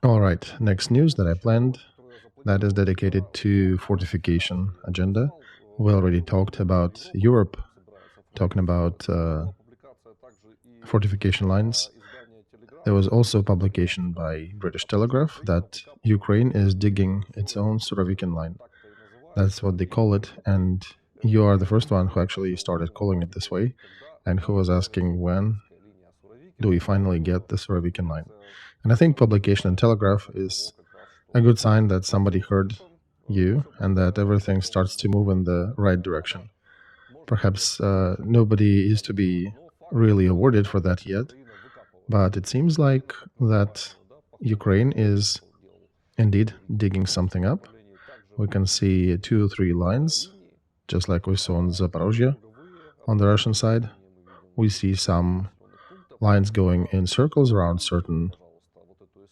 All right, next news that I planned that is dedicated to fortification agenda. We already talked about Europe, talking about fortification lines. There was also a publication by British Telegraph that Ukraine is digging its own Surovikin line. That's what they call it, and you are the first one who actually started calling it this way, and who was asking when do we finally get the Surovikin line. And I think publication in Telegraph is a good sign that somebody heard you and that everything starts to move in the right direction. Perhaps nobody is to be really awarded for that yet, but it seems like that Ukraine is indeed digging something up. We can see 2 or 3 lines, just like we saw in Zaporozhye on the Russian side. We see some lines going in circles around certain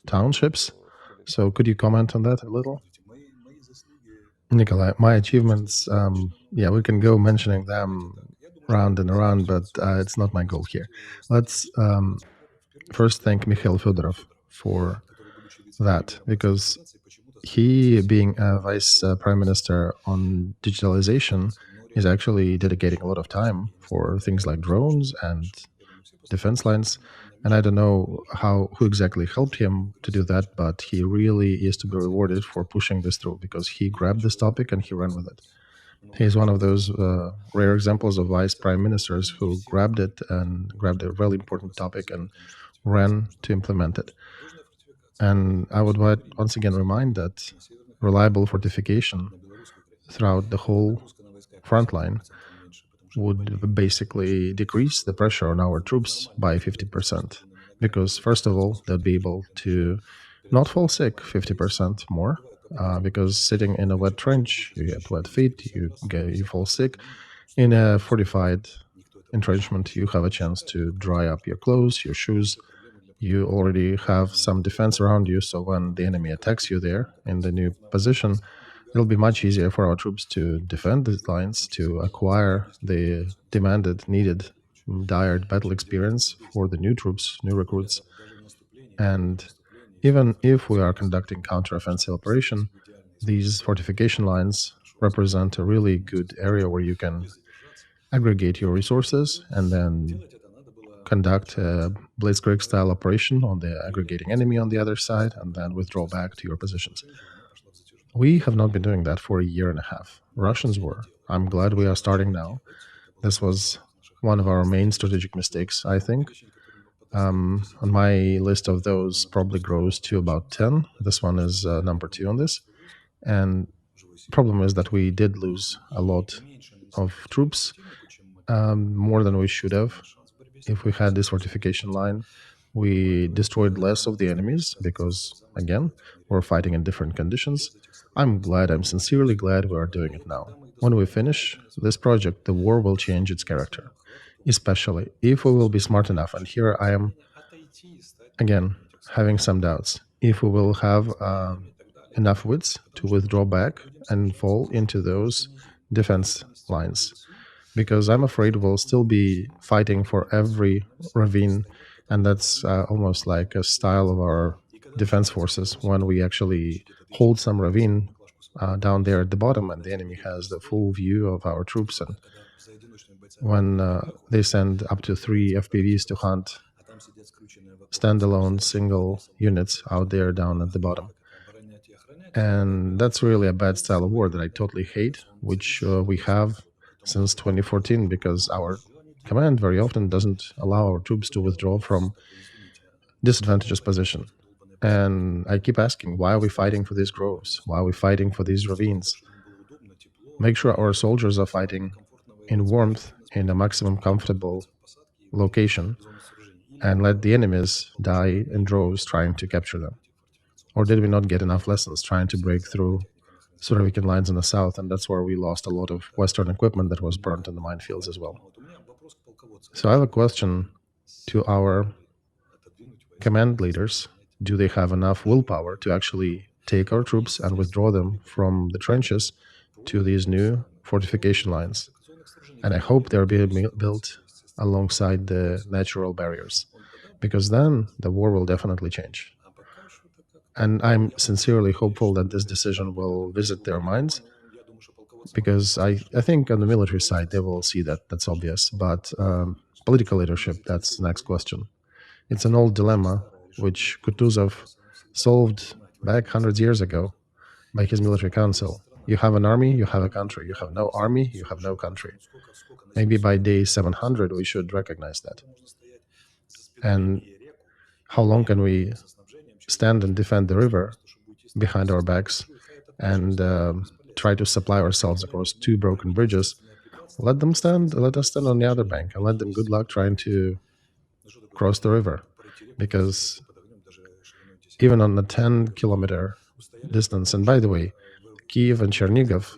townships. So could you comment on that a little? Nikolay, my achievements, yeah, we can go mentioning them round and around, but it's not my goal here. Let's first thank Mikhail Fedorov for that, because he, being a vice prime minister on digitalization, is actually dedicating a lot of time for things like drones and defense lines. And I don't know who exactly helped him to do that, but he really is to be rewarded for pushing this through, because he grabbed this topic and he ran with it. He's one of those rare examples of vice prime ministers who grabbed it and grabbed a really important topic and ran to implement it. And I would once again remind that reliable fortification throughout the whole front line would basically decrease the pressure on our troops by 50%. Because, first of all, they'll be able to not fall sick 50% more. Because sitting in a wet trench, you get wet feet, you fall sick. In a fortified entrenchment, you have a chance to dry up your clothes, your shoes. You already have some defense around you, so when the enemy attacks you there in the new position, it'll be much easier for our troops to defend these lines, to acquire the demanded, needed, dire battle experience for the new troops, new recruits. And even if we are conducting counteroffensive operation, these fortification lines represent a really good area where you can aggregate your resources and then conduct a blitzkrieg style operation on the aggregating enemy on the other side, and then withdraw back to your positions. We have not been doing that for a year and a half. Russians were. I'm glad we are starting now. This was one of our main strategic mistakes, I think. On my list of those probably grows to about 10. This one is number 2 on this. And problem is that we did lose a lot of troops, more than we should have. If we had this fortification line, we destroyed less of the enemies because, again, we're fighting in different conditions. I'm sincerely glad we are doing it now. When we finish this project, the war will change its character, especially if we will be smart enough. And here I am, again, having some doubts. If we will have enough wits to withdraw back and fall into those defense lines, because I'm afraid we'll still be fighting for every ravine, and that's almost like a style of our defense forces. When we actually hold some ravine down there at the bottom, and the enemy has the full view of our troops, and when they send up to 3 FPVs to hunt standalone single units out there down at the bottom. And that's really a bad style of war that I totally hate, which we have since 2014, because our command very often doesn't allow our troops to withdraw from disadvantageous position. And I keep asking, why are we fighting for these groves? Why are we fighting for these ravines? Make sure our soldiers are fighting in warmth, in a maximum comfortable location, and let the enemies die in droves trying to capture them. Or did we not get enough lessons trying to break through Surovikin lines in the south, and that's where we lost a lot of Western equipment that was burnt in the minefields as well. So I have a question to our command leaders. Do they have enough willpower to actually take our troops and withdraw them from the trenches to these new fortification lines? And I hope they're being built alongside the natural barriers, because then the war will definitely change. And I'm sincerely hopeful that this decision will visit their minds, because I think on the military side they will see that that's obvious. But political leadership, that's the next question. It's an old dilemma which Kutuzov solved back hundreds years ago by his military council. You have an army, you have a country. You have no army, you have no country. Maybe by day 700 we should recognize that. And how long can we stand and defend the river behind our backs and try to supply ourselves across two broken bridges? Let them stand. Let us stand on the other bank and let them good luck trying to cross the river, because even on a 10-kilometer distance, and by the way, Kiev and Chernigov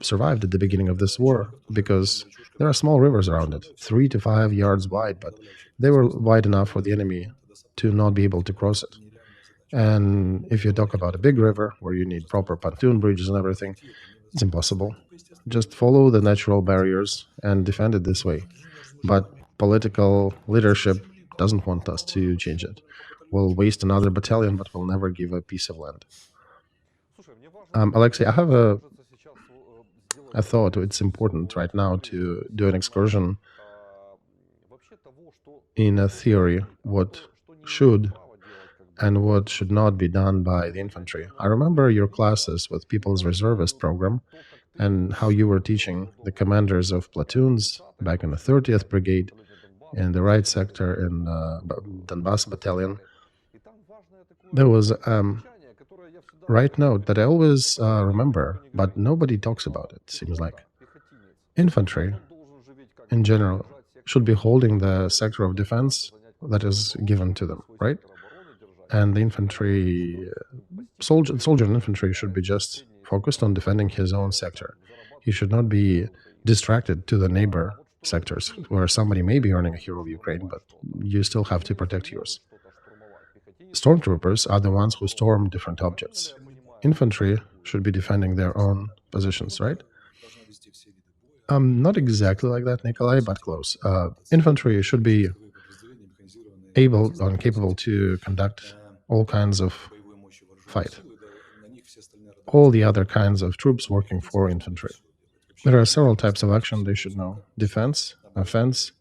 survived at the beginning of this war because there are small rivers around it, 3 to 5 yards wide, but they were wide enough for the enemy to not be able to cross it. And if you talk about a big river where you need proper pontoon bridges and everything, it's impossible. Just follow the natural barriers and defend it this way. But political leadership doesn't want us to change it. We'll waste another battalion, but we'll never give a piece of land. Alexei, I have a thought. It's important right now to do an excursion in a theory what should and what should not be done by the infantry. I remember your classes with People's Reservist program and how you were teaching the commanders of platoons back in the 30th Brigade, in the right sector, in Donbass Battalion. There was right note that I always remember, but nobody talks about it, seems like. Infantry, in general, should be holding the sector of defense that is given to them, right? And the infantry, soldier and infantry should be just focused on defending his own sector. He should not be distracted to the neighbor sectors where somebody may be earning a Hero of Ukraine, but you still have to protect yours. Stormtroopers are the ones who storm different objects. Infantry should be defending their own positions, right? Not exactly like that, Nikolay, but close. Infantry should be able and capable to conduct all kinds of fight. All the other kinds of troops working for infantry. There are several types of action they should know: defense, offense,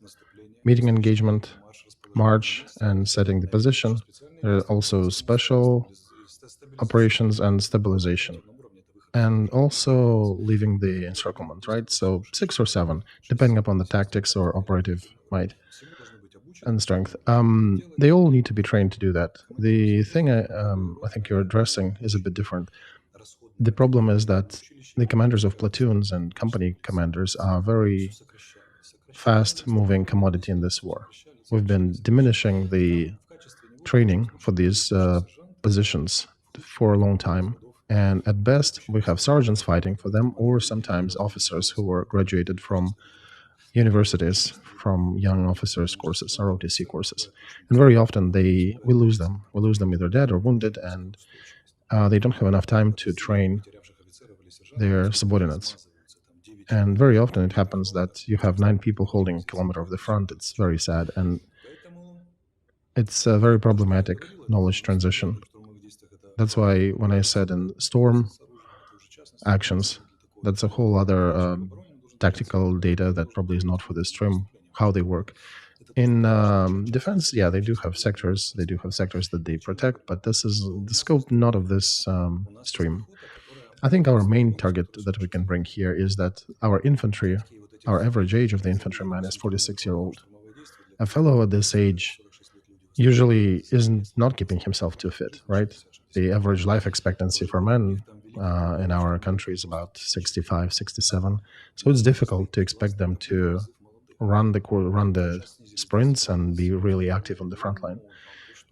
meeting engagement, march, and setting the position. There are also special operations and stabilization, and also leaving the encirclement, right? So 6 or 7, depending upon the tactics or operative might and strength. They all need to be trained to do that. The thing I think you're addressing is a bit different. The problem is that the commanders of platoons and company commanders are very fast-moving commodity in this war. We've been diminishing the training for these positions for a long time, and at best we have sergeants fighting for them, or sometimes officers who were graduated from universities, from young officers courses, ROTC courses, and very often we lose them. We lose them either dead or wounded, and they don't have enough time to train their subordinates. And very often it happens that you have 9 people holding a kilometer of the front. It's very sad, and it's a very problematic knowledge transition. That's why when I said in storm actions, that's a whole other tactical data that probably is not for this stream, how they work. In defense, yeah, they do have sectors. They do have sectors that they protect, but this is the scope not of this stream. I think our main target that we can bring here is that our infantry, our average age of the infantryman is 46-year-old. A fellow at this age usually isn't not keeping himself too fit, right? The average life expectancy for men in our country is about 65, 67. So it's difficult to expect them to run the sprints and be really active on the front line.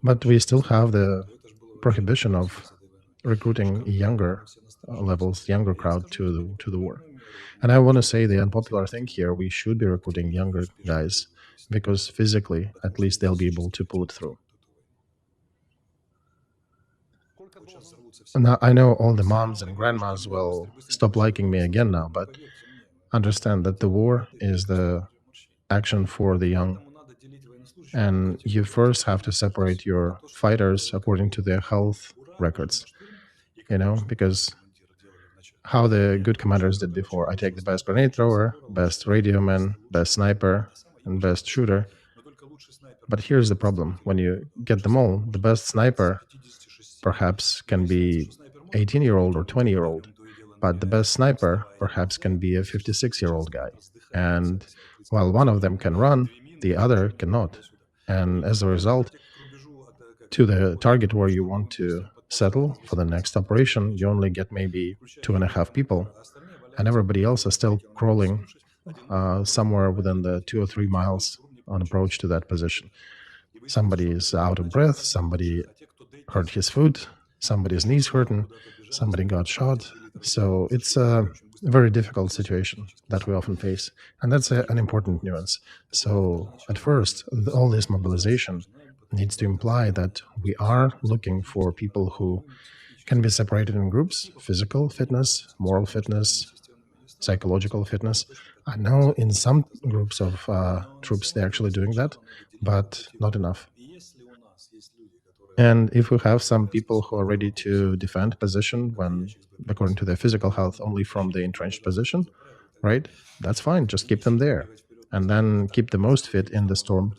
But we still have the prohibition of recruiting younger levels, younger crowd to the war. And I want to say the unpopular thing here, we should be recruiting younger guys, because physically, at least they'll be able to pull it through. Now, I know all the moms and grandmas will stop liking me again now, but understand that the war is the action for the young. And you first have to separate your fighters according to their health records, because how the good commanders did before. I take the best grenade thrower, best radio man, best sniper, and best shooter. But here's the problem. When you get them all, the best sniper perhaps can be 18-year-old or 20-year-old, but the best sniper perhaps can be a 56-year-old guy. And while one of them can run, the other cannot. And as a result, to the target where you want to settle for the next operation, you only get maybe 2.5 people, and everybody else is still crawling somewhere within the 2 or 3 miles on approach to that position. Somebody is out of breath, somebody hurt his foot, somebody's knees hurting, somebody got shot. So it's a very difficult situation that we often face. And that's an important nuance. So at first, all this mobilization needs to imply that we are looking for people who can be separated in groups: physical fitness, moral fitness, psychological fitness. I know in some groups of troops they're actually doing that, but not enough. And if we have some people who are ready to defend position when, according to their physical health, only from the entrenched position, right? That's fine. Just keep them there, and then keep the most fit in the storm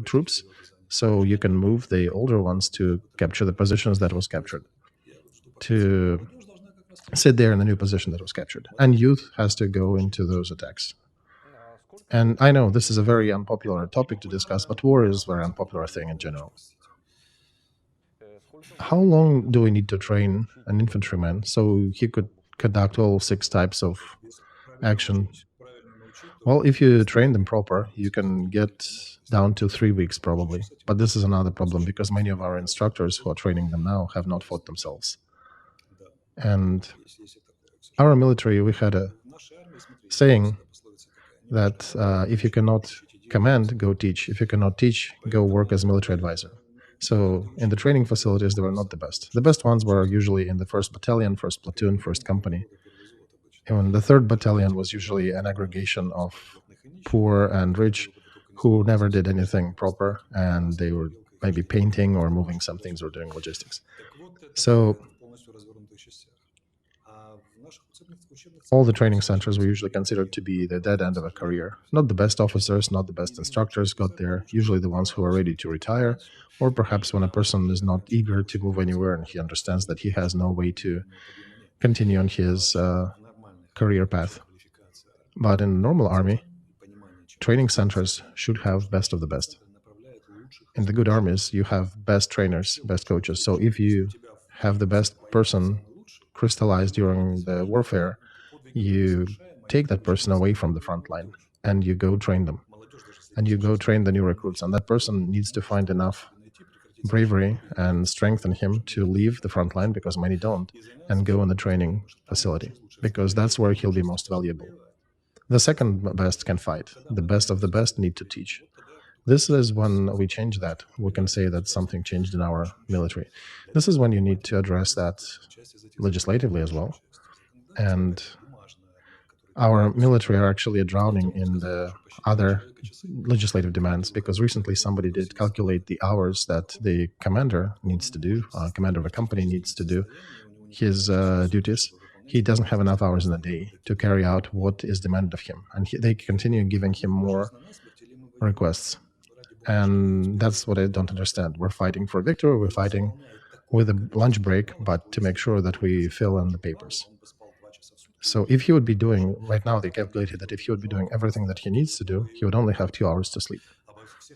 troops, so you can move the older ones to capture the positions that was captured, to sit there in the new position that was captured. And youth has to go into those attacks. And I know this is a very unpopular topic to discuss, but war is a very unpopular thing in general. How long do we need to train an infantryman so he could conduct all 6 types of action? Well, if you train them proper, you can get down to 3 weeks probably. But this is another problem, because many of our instructors who are training them now have not fought themselves. And our military, we had a saying that if you cannot command, go teach. If you cannot teach, go work as military advisor. So in the training facilities, they were not the best. The best ones were usually in the 1st battalion, 1st platoon, 1st company. And the 3rd battalion was usually an aggregation of poor and rich who never did anything proper, and they were maybe painting or moving some things or doing logistics. So all the training centers were usually considered to be the dead end of a career. Not the best officers, not the best instructors got there, usually the ones who are ready to retire, or perhaps when a person is not eager to move anywhere and he understands that he has no way to continue on his career path. But in the normal army, training centers should have best of the best. In the good armies, you have best trainers, best coaches. So if you have the best person crystallized during the warfare, you take that person away from the front line and you go train them. And you go train the new recruits. And that person needs to find enough bravery and strength in him to leave the front line, because many don't, and go in the training facility, because that's where he'll be most valuable. The second best can fight. The best of the best need to teach. This is when we change that. We can say that something changed in our military. This is when you need to address that legislatively as well. And our military are actually drowning in the other legislative demands, because recently somebody did calculate the hours that the commander needs to do, commander of a company needs to do his duties. He doesn't have enough hours in a day to carry out what is demanded of him. And they continue giving him more requests. And that's what I don't understand. We're fighting for victory, we're fighting with a lunch break, but to make sure that we fill in the papers. So if he would be doing, right now they calculated that if he would be doing everything that he needs to do, he would only have 2 hours to sleep.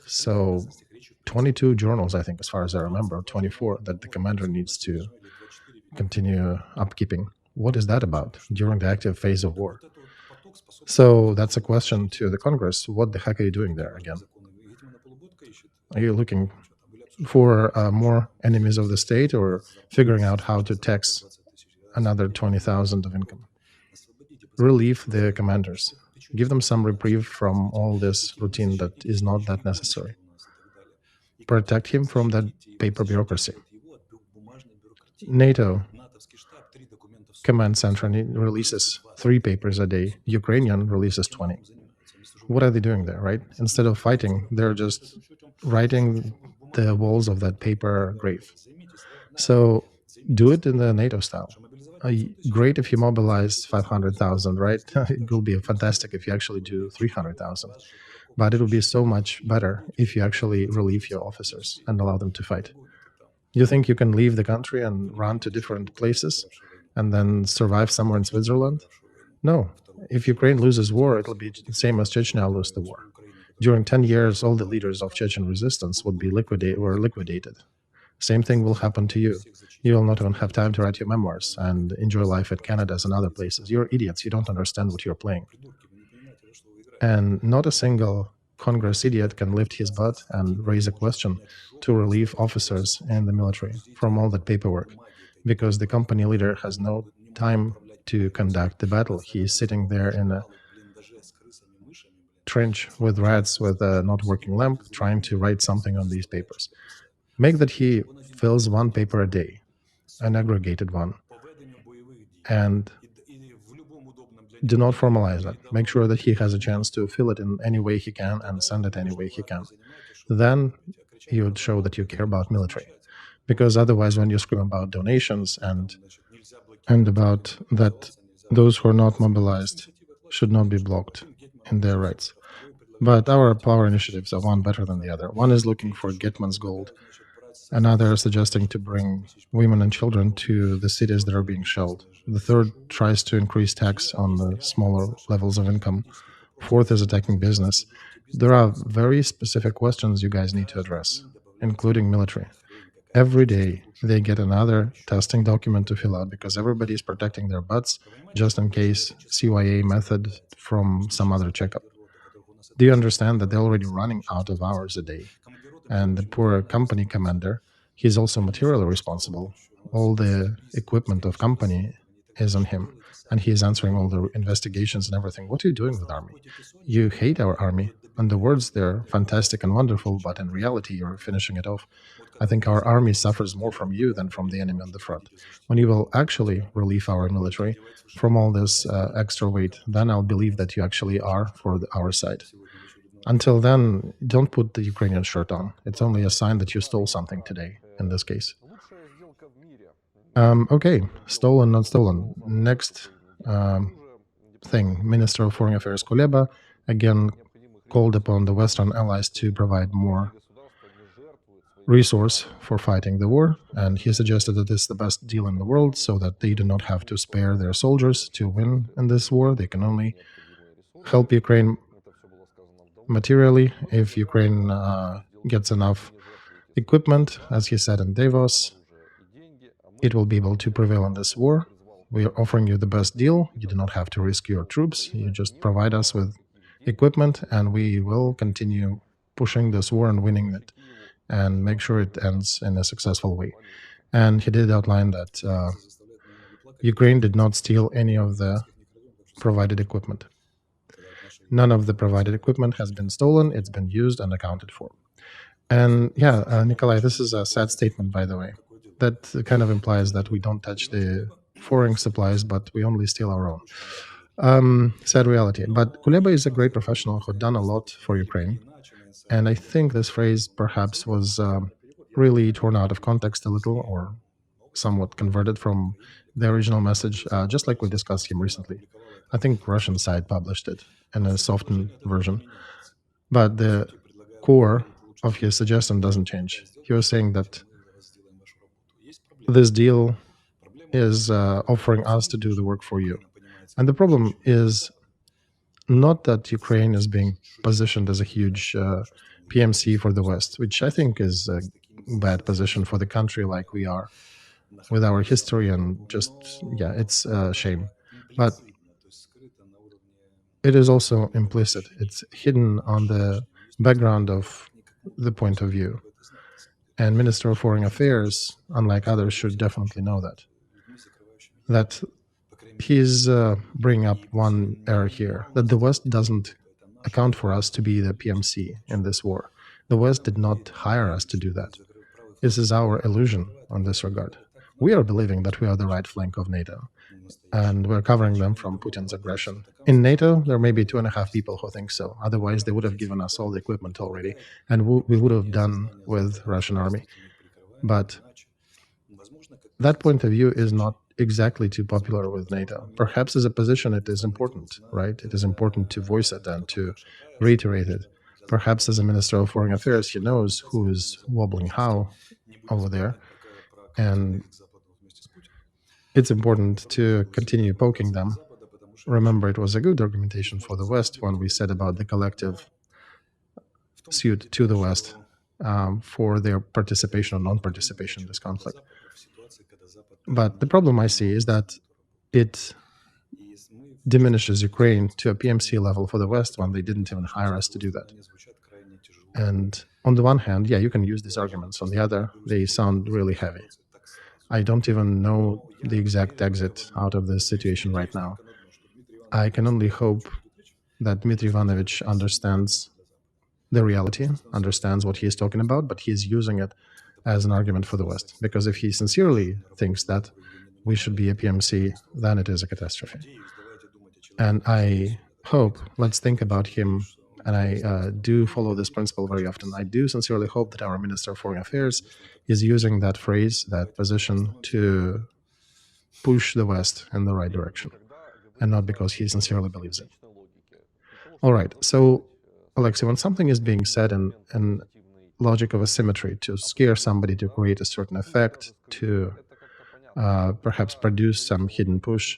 So 22 journals, I think, as far as I remember, 24, that the commander needs to continue upkeeping. What is that about during the active phase of war? So that's a question to the Congress. What the heck are you doing there again? Are you looking for more enemies of the state, or figuring out how to tax another 20,000 of income? Relieve the commanders. Give them some reprieve from all this routine that is not that necessary. Protect him from that paper bureaucracy. NATO command center releases 3 papers a day. Ukrainian releases 20. What are they doing there, right? Instead of fighting, they're just writing the walls of that paper grave. So do it in the NATO style. Great if you mobilize 500,000, right? It will be fantastic if you actually do 300,000. But it will be so much better if you actually relieve your officers and allow them to fight. You think you can leave the country and run to different places and then survive somewhere in Switzerland? No. If Ukraine loses war, it'll be the same as Chechnya lost the war. During 10 years, all the leaders of Chechen resistance would be liquidated. Same thing will happen to you. You will not even have time to write your memoirs and enjoy life at Canada's and other places. You're idiots. You don't understand what you're playing. And not a single Congress idiot can lift his butt and raise a question to relieve officers in the military from all that paperwork, because the company leader has no time to conduct the battle. He's sitting there in a trench with rats with a not working lamp trying to write something on these papers. Make that he fills one paper a day, an aggregated one, and do not formalize that. Make sure that he has a chance to fill it in any way he can and send it any way he can. Then you would show that you care about military. Because otherwise, when you scream about donations and about that those who are not mobilized should not be blocked in their rights. But our power initiatives are one better than the other. One is looking for Gitman's gold. Another is suggesting to bring women and children to the cities that are being shelled. The third tries to increase tax on the smaller levels of income. Fourth is attacking business. There are very specific questions you guys need to address, including military. Every day they get another testing document to fill out because everybody is protecting their butts just in case CYA method from some other checkup. Do you understand that they're already running out of hours a day? And the poor company commander, he's also materially responsible. All the equipment of company is on him, and he is answering all the investigations and everything. What are you doing with army? You hate our army. And the words, they're fantastic and wonderful, but in reality, you're finishing it off. I think our army suffers more from you than from the enemy on the front. When you will actually relieve our military from all this extra weight, then I'll believe that you actually are for our side. Until then, don't put the Ukrainian shirt on. It's only a sign that you stole something today, in this case. Okay, stolen, not stolen. Next thing, Minister of Foreign Affairs Kuleba again called upon the Western allies to provide more resource for fighting the war, and he suggested that this is the best deal in the world so that they do not have to spare their soldiers to win in this war. They can only help Ukraine materially if Ukraine gets enough equipment. As he said in Davos, it will be able to prevail in this war. We are offering you the best deal. You do not have to risk your troops. You just provide us with equipment, and we will continue pushing this war and winning it and make sure it ends in a successful way. And he did outline that Ukraine did not steal any of the provided equipment. None of the provided equipment has been stolen. It's been used and accounted for. And yeah, Nikolay, this is a sad statement, by the way. That kind of implies that we don't touch the foreign supplies, but we only steal our own. Sad reality. But Kuleba is a great professional who had done a lot for Ukraine. And I think this phrase perhaps was really torn out of context a little, or somewhat converted from the original message, just like we discussed him recently. I think Russian side published it in a softened version. But the core of his suggestion doesn't change. He was saying that this deal is offering us to do the work for you. And the problem is not that Ukraine is being positioned as a huge PMC for the West, which I think is a bad position for the country like we are, with our history and just, yeah, it's a shame. But it is also implicit. It's hidden on the background of the point of view. And Minister of Foreign Affairs, unlike others, should definitely know that he's bringing up one error here, that the West doesn't account for us to be the PMC in this war. The West did not hire us to do that. This is our illusion on this regard. We are believing that we are the right flank of NATO, and we're covering them from Putin's aggression. In NATO, there may be 2.5 people who think so. Otherwise, they would have given us all the equipment already, and we would have done with Russian army. But that point of view is not exactly too popular with NATO. Perhaps as a position, it is important, right? It is important to voice it and to reiterate it. Perhaps as a Minister of Foreign Affairs, he knows who is wobbling how over there. And it's important to continue poking them. Remember, it was a good argumentation for the West when we said about the collective suit to the West for their participation or non-participation in this conflict. But the problem I see is that it diminishes Ukraine to a PMC level for the West when they didn't even hire us to do that. And on the one hand, yeah, you can use these arguments. On the other, they sound really heavy. I don't even know the exact exit out of this situation right now. I can only hope that Dmitry Ivanovich understands the reality, understands what he is talking about, but he is using it as an argument for the West. Because if he sincerely thinks that we should be a PMC, then it is a catastrophe. And I hope, let's think about him, and I do follow this principle very often. I do sincerely hope that our Minister of Foreign Affairs is using that phrase, that position, to push the West in the right direction, and not because he sincerely believes it. All right, so, Alexei, when something is being said in logic of asymmetry to scare somebody, to create a certain effect, to perhaps produce some hidden push,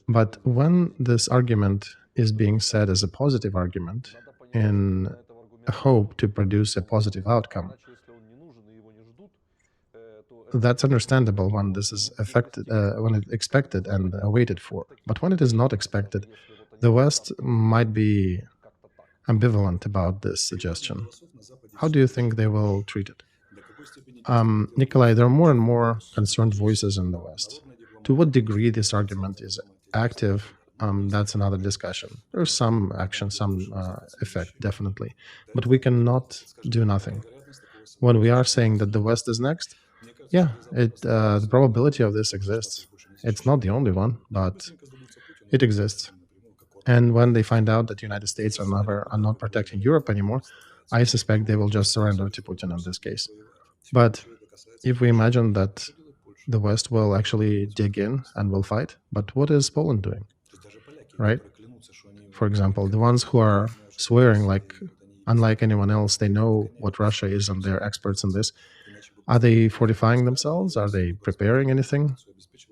but when this argument is being said as a positive argument in a hope to produce a positive outcome, that's understandable when this is affected, when it's expected and waited for. But when it is not expected, the West might be ambivalent about this suggestion. How do you think they will treat it? Nikolay, there are more and more concerned voices in the West. To what degree this argument is active, that's another discussion. There's some action, some effect, definitely. But we cannot do nothing. When we are saying that the West is next, yeah, the probability of this exists. It's not the only one, but it exists. And when they find out that the United States are not protecting Europe anymore, I suspect they will just surrender to Putin in this case. But if we imagine that the West will actually dig in and will fight, but what is Poland doing, right? For example, the ones who are swearing like, unlike anyone else, they know what Russia is and they're experts in this. Are they fortifying themselves? Are they preparing anything?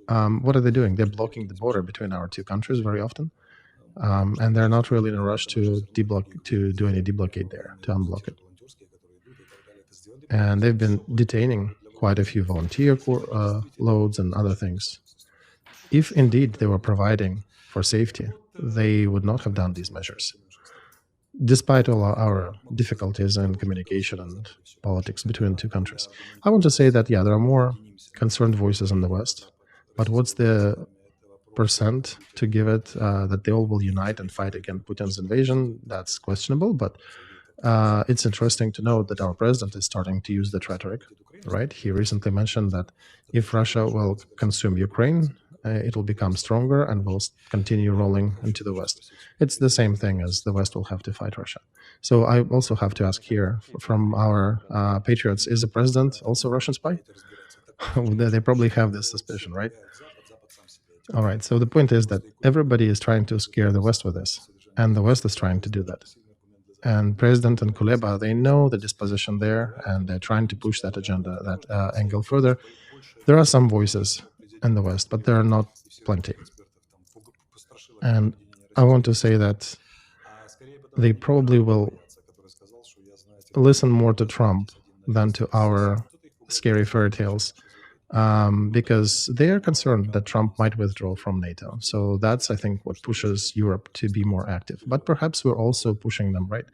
What are they doing? They're blocking the border between our two countries very often. And they're not really in a rush to do any deblockade there, to unblock it. And they've been detaining quite a few volunteer loads and other things. If indeed they were providing for safety, they would not have done these measures, despite all our difficulties in communication and politics between two countries. I want to say that, yeah, there are more concerned voices in the West, but what's the percent to give it that they all will unite and fight against Putin's invasion? That's questionable, but it's interesting to note that our president is starting to use that rhetoric, right? He recently mentioned that if Russia will consume Ukraine, it will become stronger and will continue rolling into the West. It's the same thing as the West will have to fight Russia. So I also have to ask here from our patriots, is the president also a Russian spy? They probably have this suspicion, right? All right, so the point is that everybody is trying to scare the West with this, and the West is trying to do that. And President and Kuleba, they know the disposition there, and they're trying to push that agenda, that angle further. There are some voices in the West, but there are not plenty. And I want to say that they probably will listen more to Trump than to our scary fairy tales, because they are concerned that Trump might withdraw from NATO. So that's, I think, what pushes Europe to be more active. But perhaps we're also pushing them, right?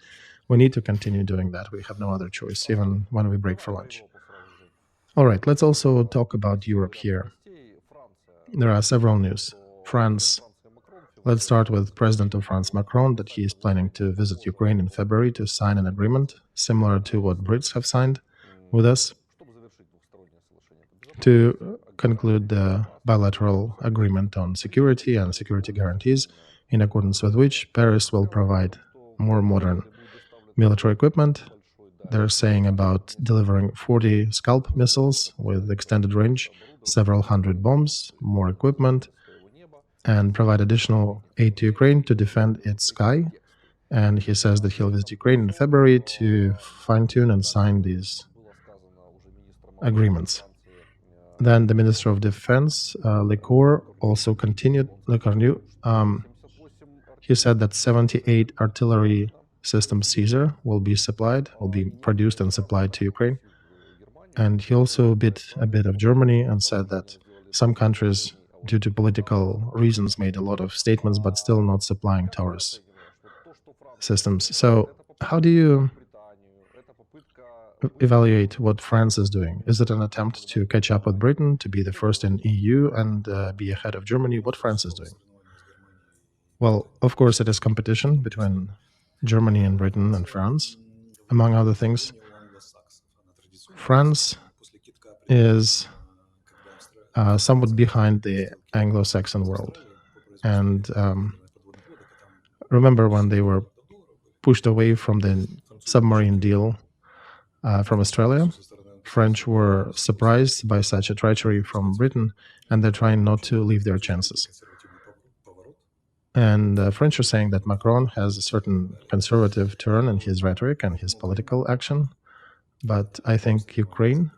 We need to continue doing that. We have no other choice, even when we break for lunch. All right, let's also talk about Europe here. There are several news. France, let's start with President of France, Macron, that he is planning to visit Ukraine in February to sign an agreement similar to what Brits have signed with us, to conclude the bilateral agreement on security and security guarantees, in accordance with which Paris will provide more modern military equipment. They're saying about delivering 40 Scalp missiles with extended range, several hundred bombs, more equipment, and provide additional aid to Ukraine to defend its sky. And he says that he'll visit Ukraine in February to fine-tune and sign these agreements. Then the Minister of Defense, Lecour, also continued. He said that 78 artillery system Caesar will be produced and supplied to Ukraine. And he also bit a bit of Germany and said that some countries, due to political reasons, made a lot of statements, but still not supplying Taurus systems. So how do you evaluate what France is doing? Is it an attempt to catch up with Britain, to be the first in EU and be ahead of Germany? What France is doing? Well, of course, it is competition between Germany and Britain and France, among other things. France is somewhat behind the Anglo-Saxon world. And remember when they were pushed away from the submarine deal from Australia, French were surprised by such a treachery from Britain, and they're trying not to leave their chances. And French are saying that Macron has a certain conservative turn in his rhetoric and his political action, but I think Ukraine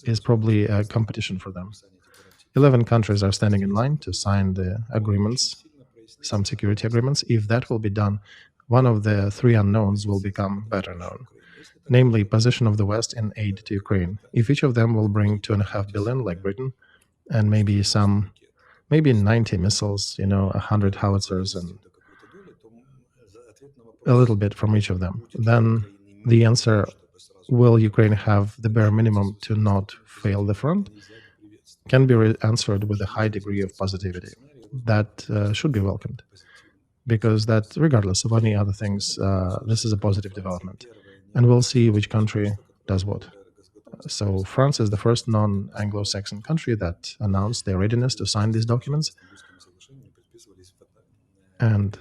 is probably a competition for them. 11 countries are standing in line to sign the agreements, some security agreements. If that will be done, one of the three unknowns will become better known, namely position of the West in aid to Ukraine. If each of them will bring 2.5 billion, like Britain, and maybe 90 missiles, 100 howitzers, and a little bit from each of them, then the answer, will Ukraine have the bare minimum to not fail the front, can be answered with a high degree of positivity. That should be welcomed, because that, regardless of any other things, this is a positive development. And we'll see which country does what. So France is the first non-Anglo-Saxon country that announced their readiness to sign these documents. And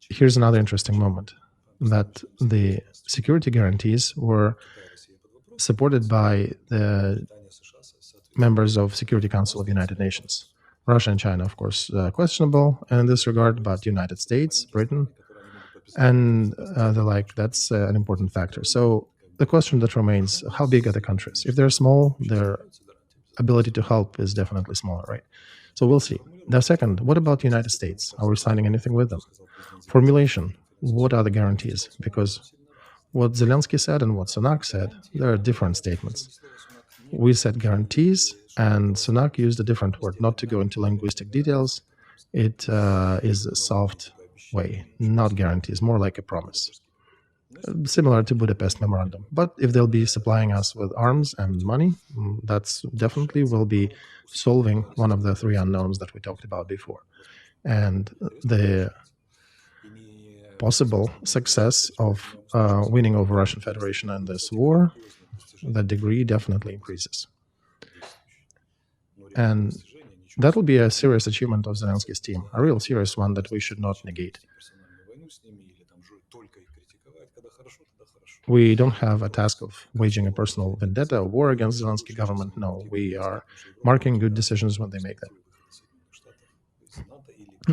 here's another interesting moment, that the security guarantees were supported by the members of Security Council of United Nations. Russia and China, of course, questionable in this regard, but United States, Britain, and the like, that's an important factor. So the question that remains, how big are the countries? If they're small, their ability to help is definitely smaller, right? So we'll see. The second, what about the United States? Are we signing anything with them? Formulation, what are the guarantees? Because what Zelensky said and what Sunak said, there are different statements. We said guarantees, and Sunak used a different word, not to go into linguistic details. It is a soft way, not guarantees, more like a promise, similar to Budapest Memorandum. But if they'll be supplying us with arms and money, that's definitely will be solving one of the three unknowns that we talked about before. And the possible success of winning over Russian Federation in this war, the degree definitely increases. And that will be a serious achievement of Zelensky's team, a real serious one that we should not negate. We don't have a task of waging a personal vendetta or war against Zelensky government. No, we are marking good decisions when they make them.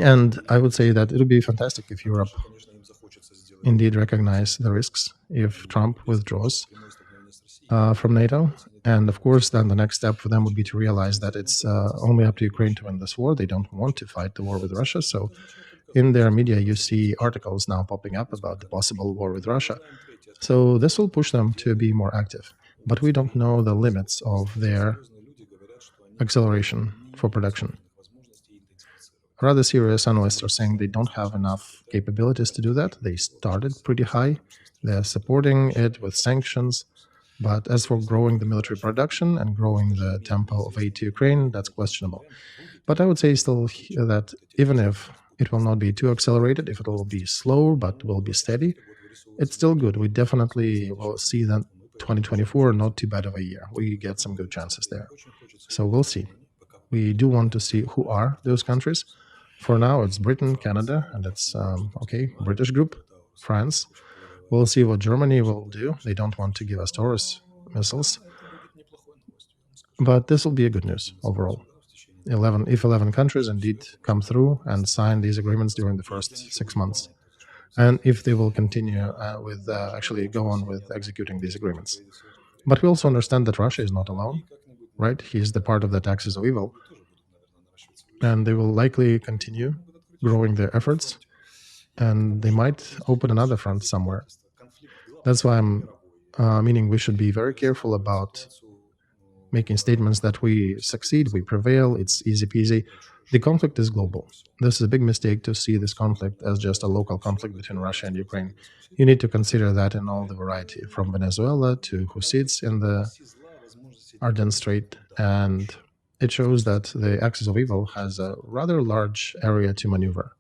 And I would say that it would be fantastic if Europe indeed recognize the risks if Trump withdraws from NATO. And of course, then the next step for them would be to realize that it's only up to Ukraine to win this war. They don't want to fight the war with Russia. So in their media, you see articles now popping up about the possible war with Russia. So this will push them to be more active. But we don't know the limits of their acceleration for production. Rather serious analysts are saying they don't have enough capabilities to do that. They started pretty high. They're supporting it with sanctions. But as for growing the military production and growing the tempo of aid to Ukraine, that's questionable. But I would say still that even if it will not be too accelerated, if it will be slow but will be steady, it's still good. We definitely will see that 2024, not too bad of a year. We get some good chances there. So we'll see. We do want to see who are those countries. For now, it's Britain, Canada, and it's British group, France. We'll see what Germany will do. They don't want to give us Taurus missiles, but this will be a good news overall. 11 countries indeed come through and sign these agreements during the first 6 months, and if they will continue with actually go on with executing these agreements. But we also understand that Russia is not alone, right? He's the part of the axis of evil, and they will likely continue growing their efforts, and they might open another front somewhere. That's why I'm meaning we should be very careful about making statements that we succeed, we prevail, it's easy peasy. The conflict is global. This is a big mistake to see this conflict as just a local conflict between Russia and Ukraine. You need to consider that in all the variety, from Venezuela to who sits in the Arden Strait, and it shows that the axis of evil has a rather large area to maneuver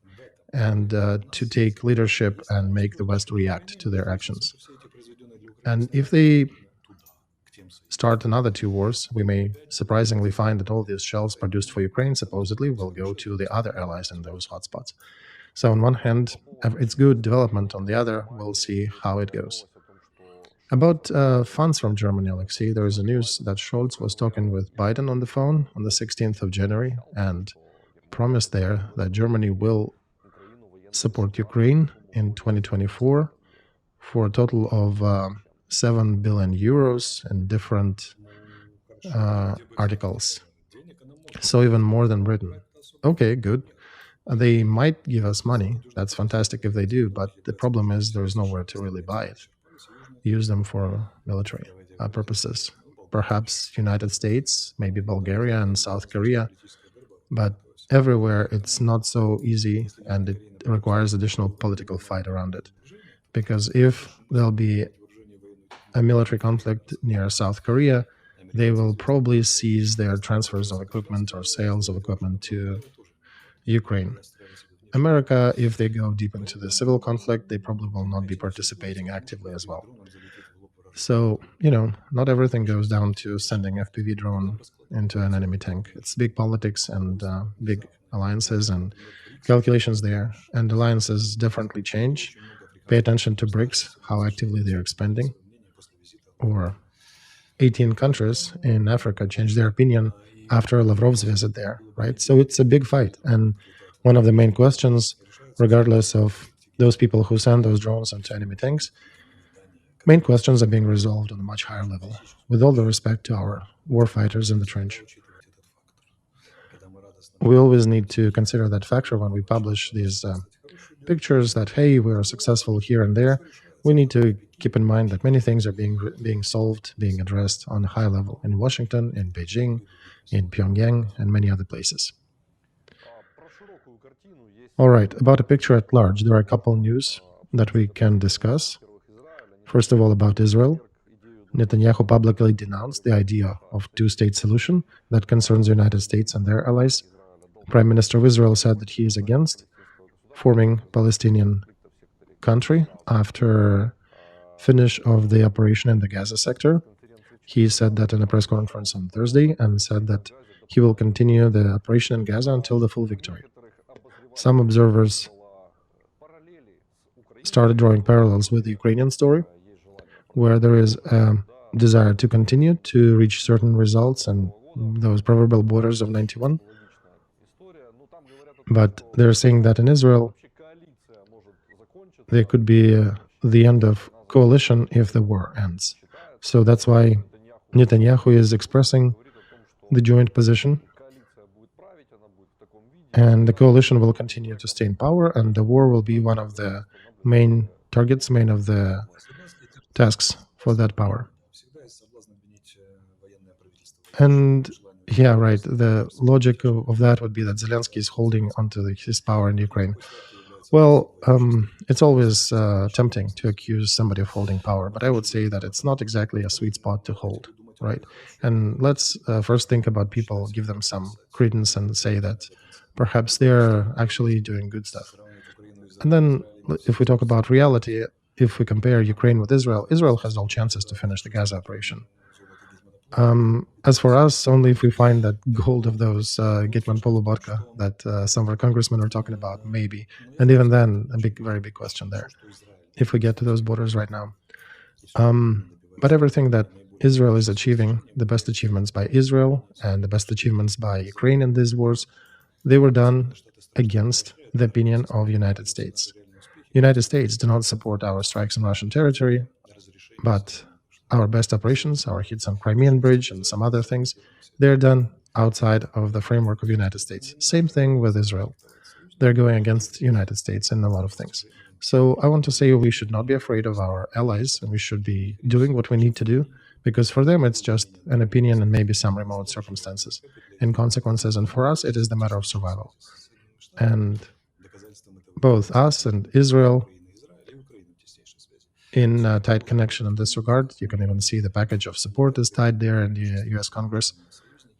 and to take leadership and make the West react to their actions. And if they start another 2 wars, we may surprisingly find that all these shells produced for Ukraine supposedly will go to the other allies in those hotspots. So on one hand, it's good development. On the other, we'll see how it goes. About funds from Germany, Alexei, there is a news that Scholz was talking with Biden on the phone on the 16th of January and promised there that Germany will support Ukraine in 2024 for a total of 7 billion euros in different articles. So even more than Britain. Okay, good. They might give us money. That's fantastic if they do, but the problem is there's nowhere to really buy it. Use them for military purposes. Perhaps United States, maybe Bulgaria and South Korea, but everywhere it's not so easy, and it requires additional political fight around it. Because if there'll be a military conflict near South Korea, they will probably seize their transfers of equipment or sales of equipment to Ukraine. America, if they go deep into the civil conflict, they probably will not be participating actively as well. So, not everything goes down to sending FPV drone into an enemy tank. It's big politics and big alliances and calculations there. And alliances definitely change. Pay attention to BRICS, how actively they're expanding. Or 18 countries in Africa changed their opinion after Lavrov's visit there, right? So it's a big fight. And one of the main questions, regardless of those people who send those drones into enemy tanks, main questions are being resolved on a much higher level, with all the respect to our warfighters in the trench. We always need to consider that factor when we publish these pictures that, hey, we are successful here and there. We need to keep in mind that many things are being solved, being addressed on a high level in Washington, in Beijing, in Pyongyang, and many other places. All right, about a picture at large, there are a couple news that we can discuss. First of all, about Israel. Netanyahu publicly denounced the idea of two-state solution that concerns the United States and their allies. Prime Minister of Israel said that he is against forming Palestinian country after finish of the operation in the Gaza sector. He said that in a press conference on Thursday and said that he will continue the operation in Gaza until the full victory. Some observers started drawing parallels with the Ukrainian story, where there is a desire to continue to reach certain results and those proverbial borders of 91. But they're saying that in Israel, there could be the end of coalition if the war ends. So that's why Netanyahu is expressing the joint position, and the coalition will continue to stay in power, and the war will be one of the main targets, main of the tasks for that power. And yeah, right, the logic of that would be that Zelensky is holding onto his power in Ukraine. Well, it's always tempting to accuse somebody of holding power, but I would say that it's not exactly a sweet spot to hold, right? And let's first think about people, give them some credence and say that perhaps they're actually doing good stuff. And then if we talk about reality, if we compare Ukraine with Israel, Israel has all chances to finish the Gaza operation. As for us, only if we find that gold of those Gitman Polobotka that some of our congressmen are talking about, maybe. And even then, a very big question there, if we get to those borders right now. But everything that Israel is achieving, the best achievements by Israel and the best achievements by Ukraine in these wars, they were done against the opinion of United States. United States do not support our strikes on Russian territory, but our best operations, our hits on Crimean Bridge and some other things, they're done outside of the framework of United States. Same thing with Israel. They're going against United States in a lot of things. So I want to say we should not be afraid of our allies, and we should be doing what we need to do, because for them it's just an opinion and maybe some remote circumstances and consequences, and for us it is the matter of survival. And both us and Israel in a tight connection in this regard. You can even see the package of support is tied there in the US Congress.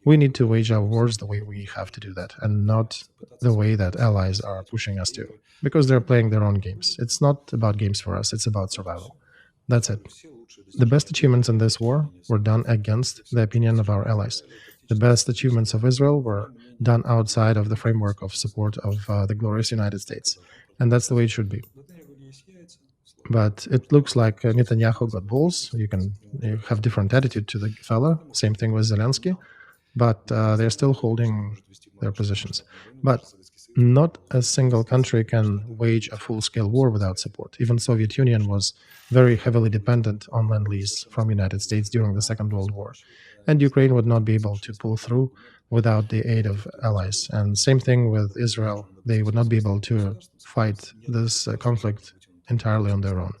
We need to wage our wars the way we have to do that, and not the way that allies are pushing us to, because they're playing their own games. It's not about games for us, it's about survival. That's it. The best achievements in this war were done against the opinion of our allies. The best achievements of Israel were done outside of the framework of support of the glorious United States. And that's the way it should be. But it looks like Netanyahu got balls. You have different attitude to the fellow. Same thing with Zelensky. But they're still holding their positions. But not a single country can wage a full-scale war without support. Even Soviet Union was very heavily dependent on Lend-Lease from United States during the Second World War. And Ukraine would not be able to pull through without the aid of allies. And same thing with Israel. They would not be able to fight this conflict entirely on their own.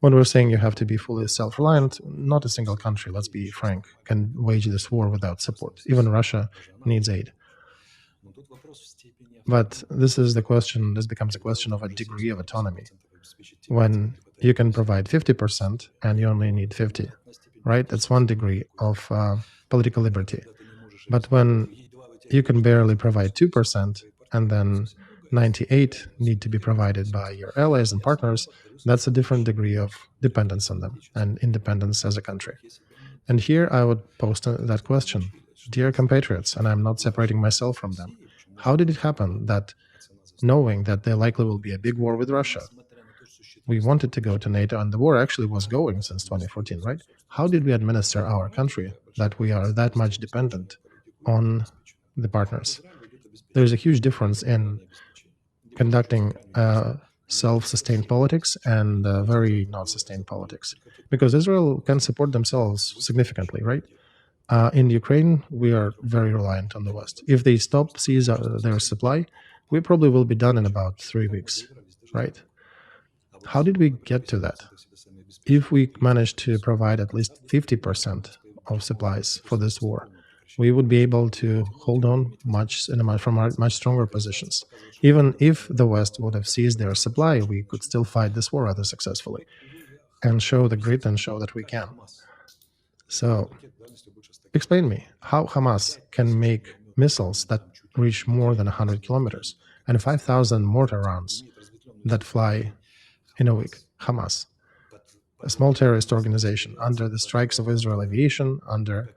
When we're saying you have to be fully self-reliant, not a single country, let's be frank, can wage this war without support. Even Russia needs aid. But this is the question, this becomes a question of a degree of autonomy. When you can provide 50% and you only need 50, right? That's one degree of political liberty. But when you can barely provide 2% and then 98 need to be provided by your allies and partners, that's a different degree of dependence on them and independence as a country. And here I would post that question. Dear compatriots, and I'm not separating myself from them, how did it happen that, knowing that there likely will be a big war with Russia, we wanted to go to NATO, and the war actually was going since 2014, right? How did we administer our country that we are that much dependent on the partners? There's a huge difference in conducting self-sustained politics and very not sustained politics, because Israel can support themselves significantly, right? In Ukraine, we are very reliant on the West. If they seize their supply, we probably will be done in about 3 weeks, right? How did we get to that? If we managed to provide at least 50% of supplies for this war, we would be able to hold on from much stronger positions. Even if the West would have seized their supply, we could still fight this war rather successfully and show the grit and show that we can. So, explain me how Hamas can make missiles that reach more than 100 kilometers and 5,000 mortar rounds that fly in a week. Hamas, a small terrorist organization under the strikes of Israel aviation, under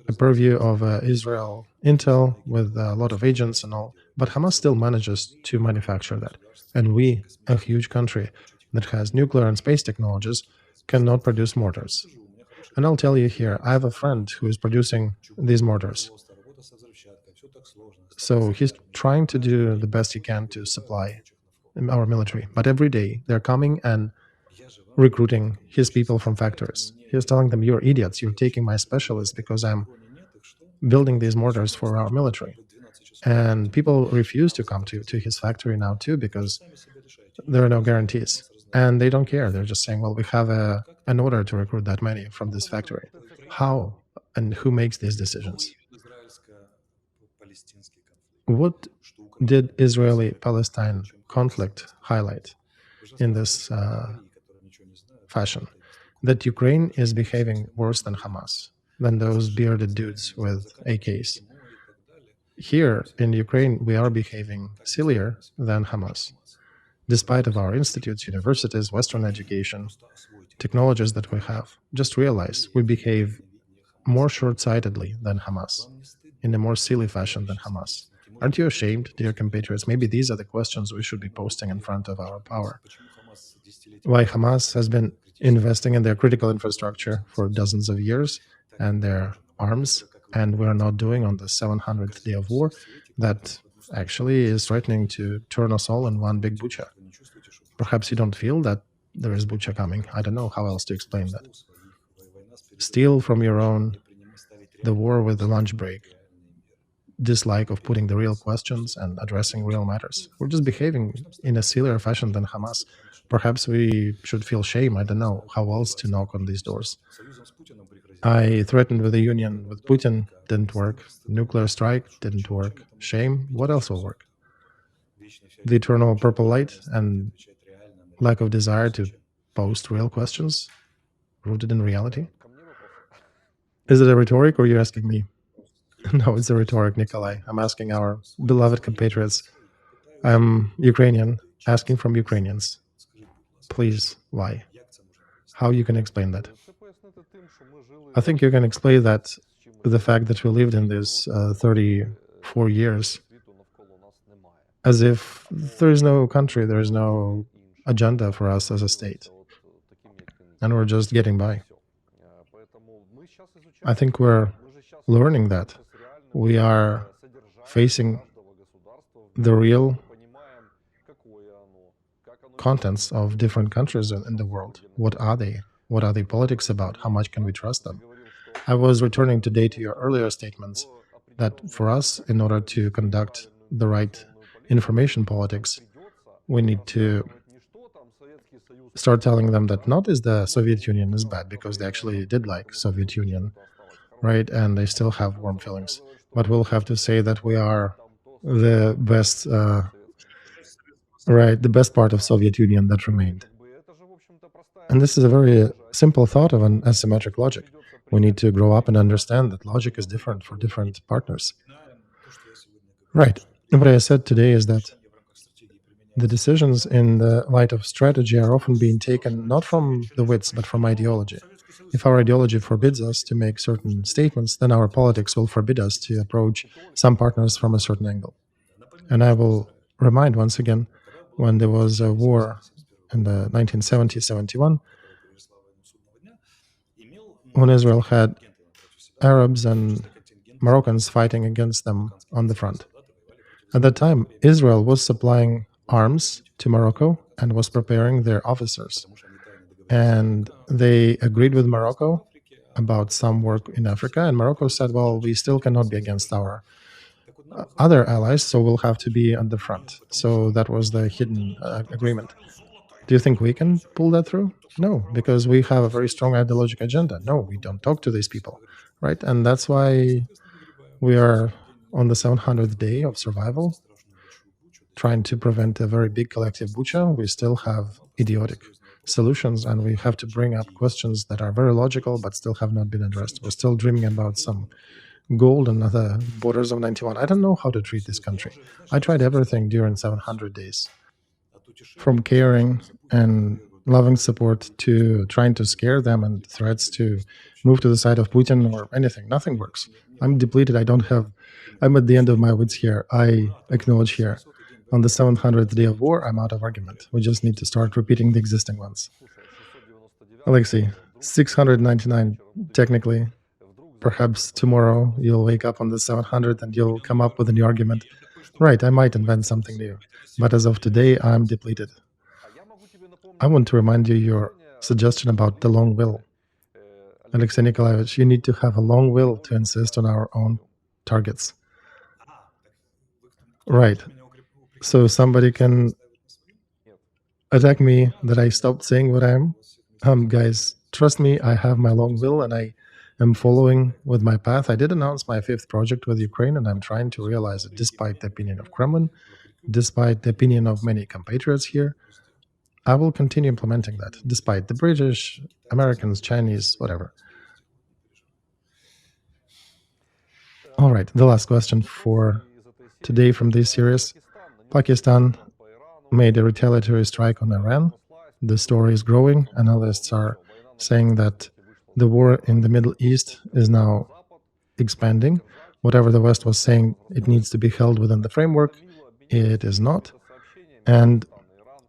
the purview of Israel Intel with a lot of agents and all, but Hamas still manages to manufacture that. And we, a huge country that has nuclear and space technologies, cannot produce mortars. And I'll tell you here, I have a friend who is producing these mortars. So he's trying to do the best he can to supply our military. But every day they're coming and recruiting his people from factories. He's telling them, you're idiots, you're taking my specialists because I'm building these mortars for our military. And people refuse to come to his factory now too, because there are no guarantees. And they don't care. They're just saying, well, we have an order to recruit that many from this factory. How and who makes these decisions? What did Israeli-Palestine conflict highlight in this fashion? That Ukraine is behaving worse than Hamas, than those bearded dudes with AKs. here in Ukraine, we are behaving sillier than Hamas. Despite of our institutes, universities, Western education, technologies that we have, just realize we behave more short-sightedly than Hamas, in a more silly fashion than Hamas. Aren't you ashamed, dear compatriots? Maybe these are the questions we should be posting in front of our power. Why Hamas has been investing in their critical infrastructure for dozens of years and their arms, and we're not doing on the 700th day of war, that actually is threatening to turn us all in one big Bucha. Perhaps you don't feel that there is Bucha coming. I don't know how else to explain that. Steal from your own, the war with the lunch break, dislike of putting the real questions and addressing real matters. We're just behaving in a sillier fashion than Hamas. Perhaps we should feel shame. I don't know how else to knock on these doors. I threatened with a union with Putin, didn't work. Nuclear strike, didn't work. Shame, what else will work? The eternal purple light and lack of desire to post real questions rooted in reality. Is it a rhetoric or are you asking me? No, it's a rhetoric, Nikolay. I'm asking our beloved compatriots. I'm Ukrainian, asking from Ukrainians. Please, why? How you can explain that? I think you can explain that with the fact that we lived in this 34 years as if there is no country, there is no agenda for us as a state. And we're just getting by. I think we're learning that. We are facing the real contents of different countries in the world. What are they? What are the politics about? How much can we trust them? I was returning today to your earlier statements that for us, in order to conduct the right information politics, we need to start telling them that not is the Soviet Union is bad, because they actually did like Soviet Union, right? And they still have warm feelings. But we'll have to say that we are the best, right, the best part of Soviet Union that remained. And this is a very simple thought of an asymmetric logic. We need to grow up and understand that logic is different for different partners. Right. What I said today is that the decisions in the light of strategy are often being taken not from the wits, but from ideology. If our ideology forbids us to make certain statements, then our politics will forbid us to approach some partners from a certain angle. And I will remind once again, when there was a war in the 1970-71, when Israel had Arabs and Moroccans fighting against them on the front. At that time, Israel was supplying arms to Morocco and was preparing their officers. And they agreed with Morocco about some work in Africa, and Morocco said, well, we still cannot be against our other allies, so we'll have to be on the front. So that was the hidden agreement. Do you think we can pull that through? No, because we have a very strong ideological agenda. No, we don't talk to these people, right? And that's why we are on the 700th day of survival, trying to prevent a very big collective bucha. We still have idiotic solutions, and we have to bring up questions that are very logical but still have not been addressed. We're still dreaming about some gold and other borders of 91. I don't know how to treat this country. I tried everything during 700 days, from caring and loving support to trying to scare them and threats to move to the side of Putin or anything. Nothing works. I'm depleted. I'm at the end of my wits here. I acknowledge here. On the 700th day of war, I'm out of argument. We just need to start repeating the existing ones. Alexei, 699 technically. Perhaps tomorrow you'll wake up on the 700th and you'll come up with a new argument. Right, I might invent something new. But as of today, I'm depleted. I want to remind you your suggestion about the long will. Alexei Nikolaevich, you need to have a long will to insist on our own targets. Right. So somebody can attack me that I stopped saying what I am. Guys, trust me, I have my long will and I am following with my path. I did announce my 5th project with Ukraine, and I'm trying to realize it despite the opinion of Kremlin, despite the opinion of many compatriots here. I will continue implementing that, despite the British, Americans, Chinese, whatever. All right, the last question for today from this series. Pakistan made a retaliatory strike on Iran. The story is growing. Analysts are saying that the war in the Middle East is now expanding. Whatever the West was saying, it needs to be held within the framework. It is not. And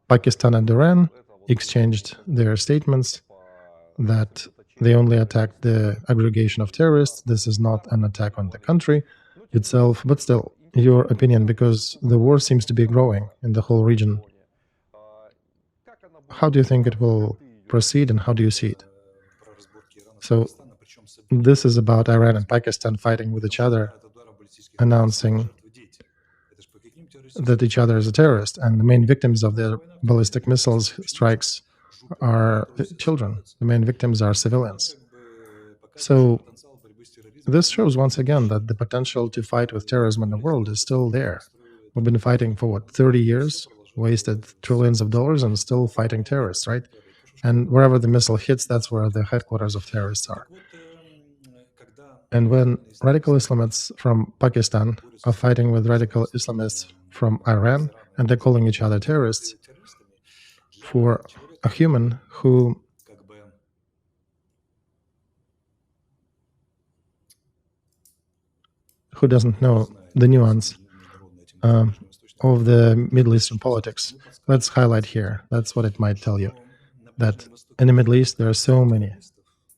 Pakistan and Iran exchanged their statements that they only attacked the aggregation of terrorists. This is not an attack on the country itself, but still, your opinion, because the war seems to be growing in the whole region. How do you think it will proceed and how do you see it? So this is about Iran and Pakistan fighting with each other, announcing that each other is a terrorist, and the main victims of their ballistic missiles strikes are children. The main victims are civilians. So this shows once again that the potential to fight with terrorism in the world is still there. We've been fighting for 30 years, wasted trillions of dollars, and still fighting terrorists, right? And wherever the missile hits, that's where the headquarters of terrorists are. And when radical Islamists from Pakistan are fighting with radical Islamists from Iran, and they're calling each other terrorists, for a human who doesn't know the nuance of the Middle Eastern politics, let's highlight here. That's what it might tell you, that in the Middle East there are so many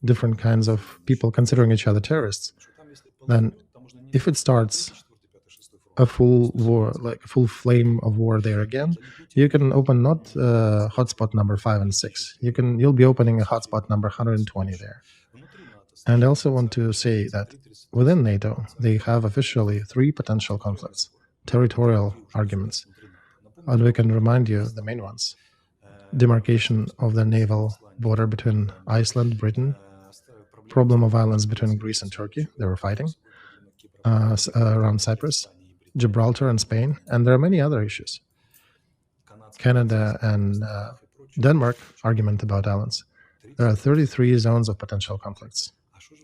different kinds of people considering each other terrorists. Then if it starts a full war, like a full flame of war there again, you can open not hotspot number 5 and 6. You'll be opening a hotspot number 120 there. And I also want to say that within NATO, they have officially 3 potential conflicts, territorial arguments. And we can remind you the main ones: demarcation of the naval border between Iceland, Britain, problem of islands between Greece and Turkey, they were fighting, around Cyprus, Gibraltar and Spain, and there are many other issues. Canada and Denmark, argument about islands. There are 33 zones of potential conflicts,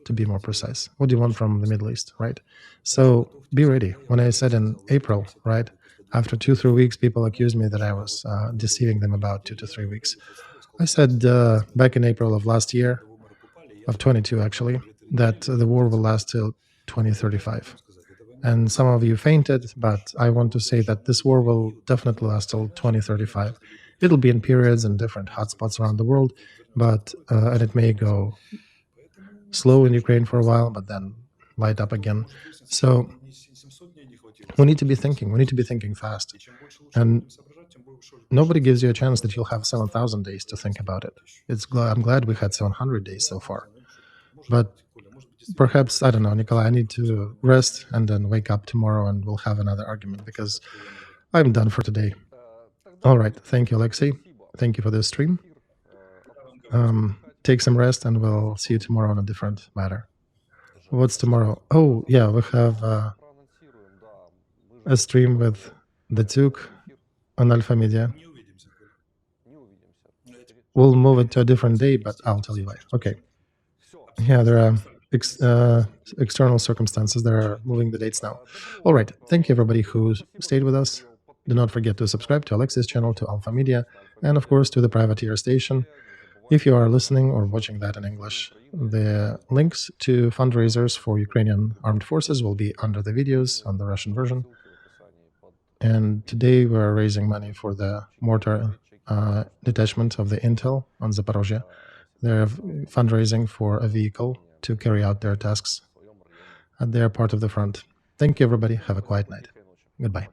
to be more precise. What do you want from the Middle East, right? So be ready. When I said in April, right, after 2-3 weeks, people accused me that I was deceiving them about 2 to 3 weeks. I said back in April of last year, of 22 actually, that the war will last till 2035. And some of you fainted, but I want to say that this war will definitely last till 2035. It'll be in periods and different hotspots around the world, but and it may go slow in Ukraine for a while, but then light up again. So we need to be thinking. We need to be thinking fast. And nobody gives you a chance that you'll have 7,000 days to think about it. I'm glad we had 700 days so far. But perhaps, I don't know, Nikolay, I need to rest and then wake up tomorrow and we'll have another argument because I'm done for today. All right. Thank you, Alexei. Thank you for this stream. Take some rest and we'll see you tomorrow on a different matter. What's tomorrow? Oh, yeah, we have a stream with the Duke on Alpha Media. We'll move it to a different day, but I'll tell you why. Okay. Yeah, there are external circumstances that are moving the dates now. All right. Thank you, everybody who stayed with us. Do not forget to subscribe to Alexei's channel, to Alpha Media, and of course to the privateer station. If you are listening or watching that in English, the links to fundraisers for Ukrainian armed forces will be under the videos on the Russian version. And today we're raising money for the mortar detachment of the Intel on Zaporozhye. They're fundraising for a vehicle to carry out their tasks. And they're part of the front. Thank you, everybody. Have a quiet night. Goodbye.